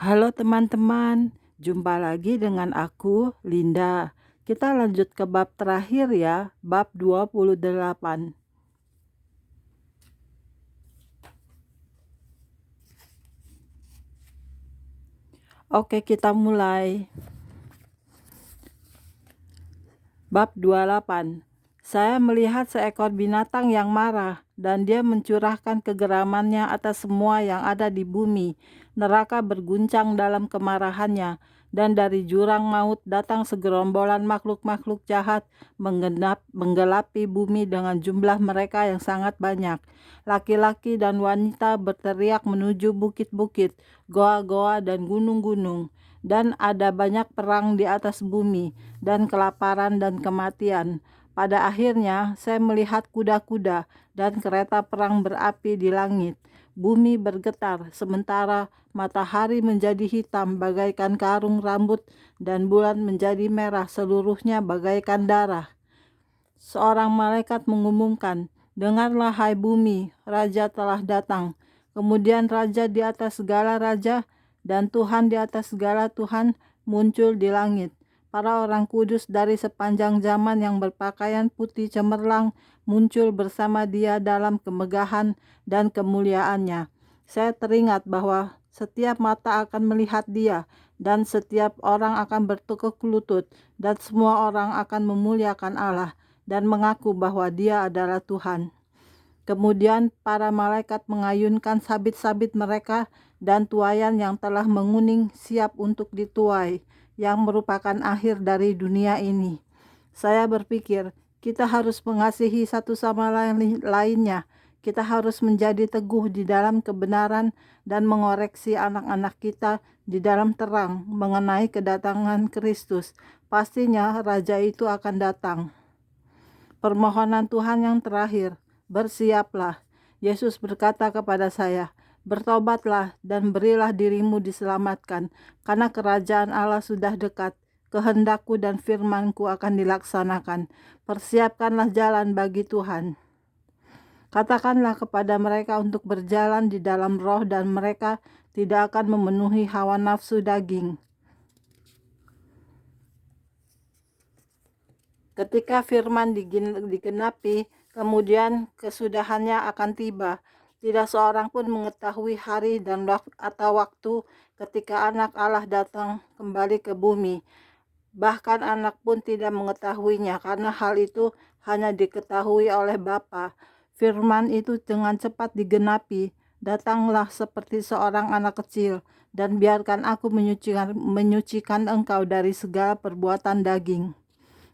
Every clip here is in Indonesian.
Halo teman-teman, jumpa lagi dengan aku, Linda. Kita lanjut ke bab terakhir ya, bab 28. Oke, kita mulai. Bab 28. Saya melihat seekor binatang yang marah, dan dia mencurahkan kegeramannya atas semua yang ada di bumi. Neraka berguncang dalam kemarahannya, dan dari jurang maut datang segerombolan makhluk-makhluk jahat menggelapi bumi dengan jumlah mereka yang sangat banyak. Laki-laki dan wanita berteriak menuju bukit-bukit, goa-goa dan gunung-gunung. Dan ada banyak perang di atas bumi, dan kelaparan dan kematian. Pada akhirnya, saya melihat kuda-kuda dan kereta perang berapi di langit. Bumi bergetar, sementara matahari menjadi hitam bagaikan karung rambut, dan bulan menjadi merah seluruhnya bagaikan darah. Seorang malaikat mengumumkan, "Dengarlah hai bumi, Raja telah datang. Kemudian Raja di atas segala raja dan Tuhan di atas segala Tuhan muncul di langit. Para orang kudus dari sepanjang zaman yang berpakaian putih cemerlang muncul bersama dia dalam kemegahan dan kemuliaannya. Saya teringat bahwa setiap mata akan melihat dia, dan setiap orang akan bertekuk lutut, dan semua orang akan memuliakan Allah dan mengaku bahwa dia adalah Tuhan." Kemudian para malaikat mengayunkan sabit-sabit mereka, dan tuaian yang telah menguning siap untuk dituai, yang merupakan akhir dari dunia ini. Saya berpikir, kita harus mengasihi satu sama lainnya. Kita harus menjadi teguh di dalam kebenaran dan mengoreksi anak-anak kita di dalam terang mengenai kedatangan Kristus. Pastinya Raja itu akan datang. Permohonan Tuhan yang terakhir, bersiaplah. Yesus berkata kepada saya, "Bertobatlah dan berilah dirimu diselamatkan, karena kerajaan Allah sudah dekat. Kehendakku dan firmanku akan dilaksanakan. Persiapkanlah jalan bagi Tuhan. Katakanlah kepada mereka untuk berjalan di dalam roh, dan mereka tidak akan memenuhi hawa nafsu daging." Ketika firman digenapi, kemudian kesudahannya akan tiba. Tidak seorang pun mengetahui hari dan atau waktu ketika anak Allah datang kembali ke bumi. Bahkan anak pun tidak mengetahuinya, karena hal itu hanya diketahui oleh Bapa. Firman itu dengan cepat digenapi. "Datanglah seperti seorang anak kecil, dan biarkan aku menyucikan engkau dari segala perbuatan daging."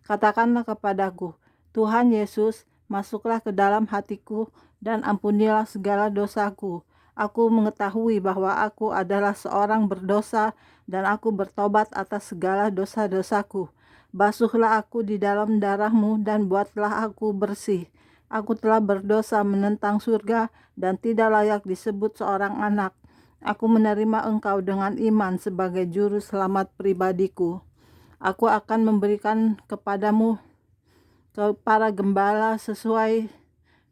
Katakanlah kepadaku, "Tuhan Yesus, masuklah ke dalam hatiku dan ampunilah segala dosaku. Aku mengetahui bahwa aku adalah seorang berdosa dan aku bertobat atas segala dosa-dosaku. Basuhlah aku di dalam darah-Mu dan buatlah aku bersih. Aku telah berdosa menentang surga dan tidak layak disebut seorang anak. Aku menerima Engkau dengan iman sebagai juru selamat pribadiku. Aku akan memberikan kepadamu para gembala sesuai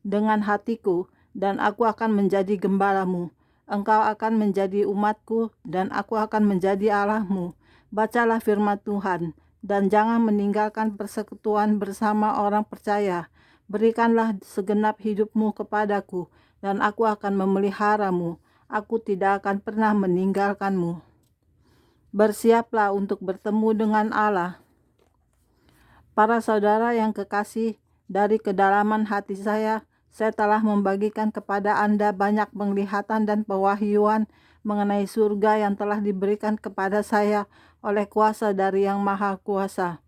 dengan hatiku, dan aku akan menjadi gembalamu. Engkau akan menjadi umatku, dan aku akan menjadi Allahmu. Bacalah firman Tuhan, dan jangan meninggalkan persekutuan bersama orang percaya. Berikanlah segenap hidupmu kepadaku, dan aku akan memeliharamu. Aku tidak akan pernah meninggalkanmu. Bersiaplah untuk bertemu dengan Allah. Para saudara yang kekasih, dari kedalaman hati saya telah membagikan kepada Anda banyak penglihatan dan pewahyuan mengenai surga yang telah diberikan kepada saya oleh kuasa dari Yang Maha Kuasa.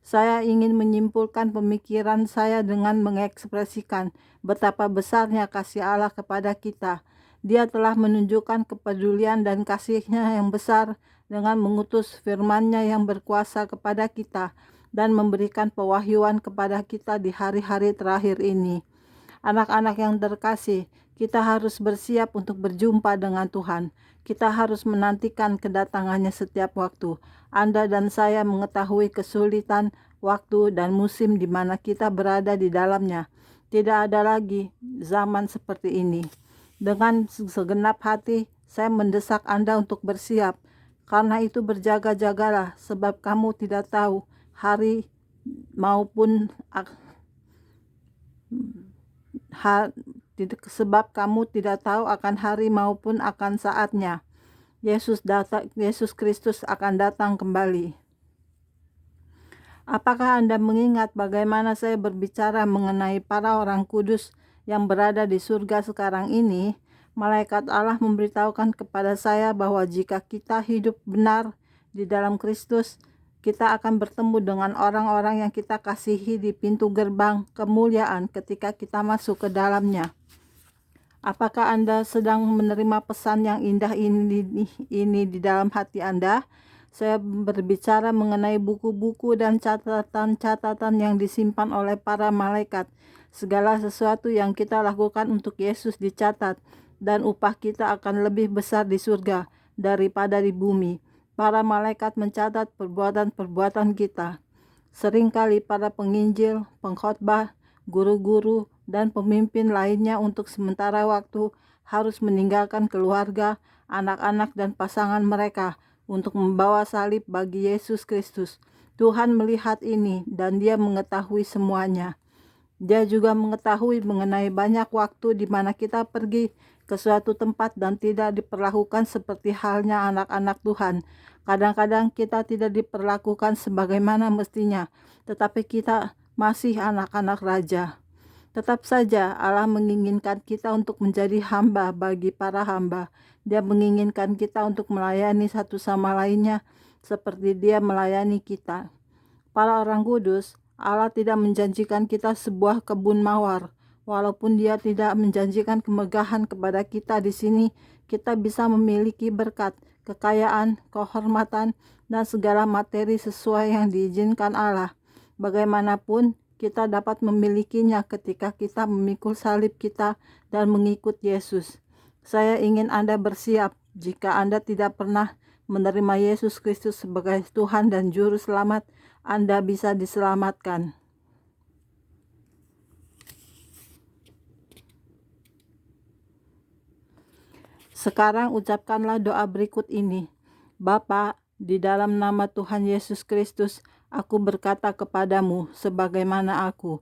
Saya ingin menyimpulkan pemikiran saya dengan mengekspresikan betapa besarnya kasih Allah kepada kita. Dia telah menunjukkan kepedulian dan kasih-Nya yang besar dengan mengutus firman-Nya yang berkuasa kepada kita dan memberikan pewahyuan kepada kita di hari-hari terakhir ini. Anak-anak yang terkasih, kita harus bersiap untuk berjumpa dengan Tuhan. Kita harus menantikan kedatangannya setiap waktu. Anda dan saya mengetahui kesulitan, waktu, dan musim di mana kita berada di dalamnya. Tidak ada lagi zaman seperti ini. Dengan segenap hati, saya mendesak Anda untuk bersiap. Karena itu berjaga-jagalah, sebab kamu tidak tahu hari maupun sebab kamu tidak tahu akan hari maupun akan saatnya Yesus Kristus akan datang kembali. Apakah Anda mengingat bagaimana saya berbicara mengenai para orang kudus yang berada di surga sekarang ini? Malaikat Allah memberitahukan kepada saya bahwa jika kita hidup benar di dalam Kristus, kita akan bertemu dengan orang-orang yang kita kasihi di pintu gerbang kemuliaan ketika kita masuk ke dalamnya. Apakah Anda sedang menerima pesan yang indah ini di dalam hati Anda? Saya berbicara mengenai buku-buku dan catatan-catatan yang disimpan oleh para malaikat. Segala sesuatu yang kita lakukan untuk Yesus dicatat, dan upah kita akan lebih besar di surga daripada di bumi. Para malaikat mencatat perbuatan-perbuatan kita. Seringkali para penginjil, pengkhotbah, guru-guru, dan pemimpin lainnya untuk sementara waktu harus meninggalkan keluarga, anak-anak, dan pasangan mereka untuk membawa salib bagi Yesus Kristus. Tuhan melihat ini dan Dia mengetahui semuanya. Dia juga mengetahui mengenai banyak waktu di mana kita pergi ke suatu tempat dan tidak diperlakukan seperti halnya anak-anak Tuhan. Kadang-kadang kita tidak diperlakukan sebagaimana mestinya, tetapi kita masih anak-anak raja. Tetap saja Allah menginginkan kita untuk menjadi hamba bagi para hamba. Dia menginginkan kita untuk melayani satu sama lainnya seperti Dia melayani kita. Para orang kudus, Allah tidak menjanjikan kita sebuah kebun mawar. Walaupun Dia tidak menjanjikan kemegahan kepada kita di sini, kita bisa memiliki berkat, kekayaan, kehormatan, dan segala materi sesuai yang diizinkan Allah. Bagaimanapun, kita dapat memilikinya ketika kita memikul salib kita dan mengikut Yesus. Saya ingin Anda bersiap jika Anda tidak pernah menerima Yesus Kristus sebagai Tuhan dan Juru Selamat. Anda bisa diselamatkan. Sekarang ucapkanlah doa berikut ini. Bapa, di dalam nama Tuhan Yesus Kristus, aku berkata kepadamu sebagaimana aku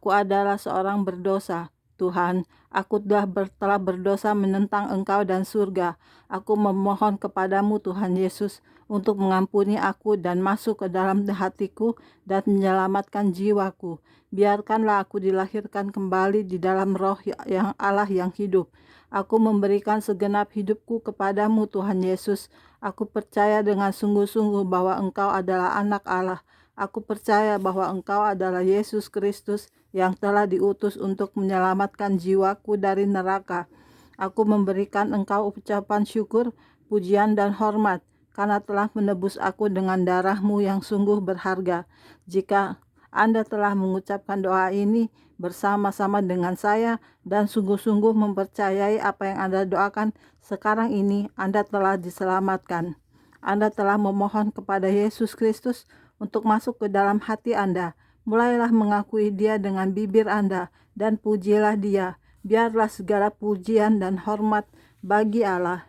adalah seorang berdosa. Tuhan, aku telah berdosa menentang Engkau dan surga. Aku memohon kepadamu Tuhan Yesus untuk mengampuni aku dan masuk ke dalam hatiku dan menyelamatkan jiwaku. Biarkanlah aku dilahirkan kembali di dalam roh yang Allah yang hidup. Aku memberikan segenap hidupku kepadamu Tuhan Yesus. Aku percaya dengan sungguh-sungguh bahwa Engkau adalah anak Allah. Aku percaya bahwa Engkau adalah Yesus Kristus yang telah diutus untuk menyelamatkan jiwaku dari neraka. Aku memberikan Engkau ucapan syukur, pujian, dan hormat karena telah menebus aku dengan darah-Mu yang sungguh berharga. Jika Anda telah mengucapkan doa ini bersama-sama dengan saya dan sungguh-sungguh mempercayai apa yang Anda doakan sekarang ini, Anda telah diselamatkan. Anda telah memohon kepada Yesus Kristus untuk masuk ke dalam hati Anda. Mulailah mengakui Dia dengan bibir Anda dan pujilah Dia. Biarlah segala pujian dan hormat bagi Allah.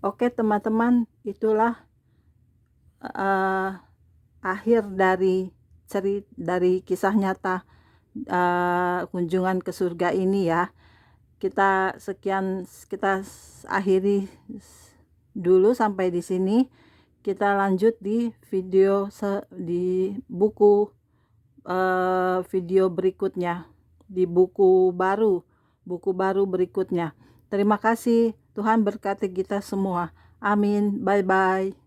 Oke teman-teman, itulah akhir dari kisah nyata kunjungan ke surga ini ya. Kita akhiri dulu sampai di sini. Kita lanjut di video video berikutnya, di buku baru berikutnya. Terima kasih. Tuhan berkati kita semua. Amin. Bye-bye.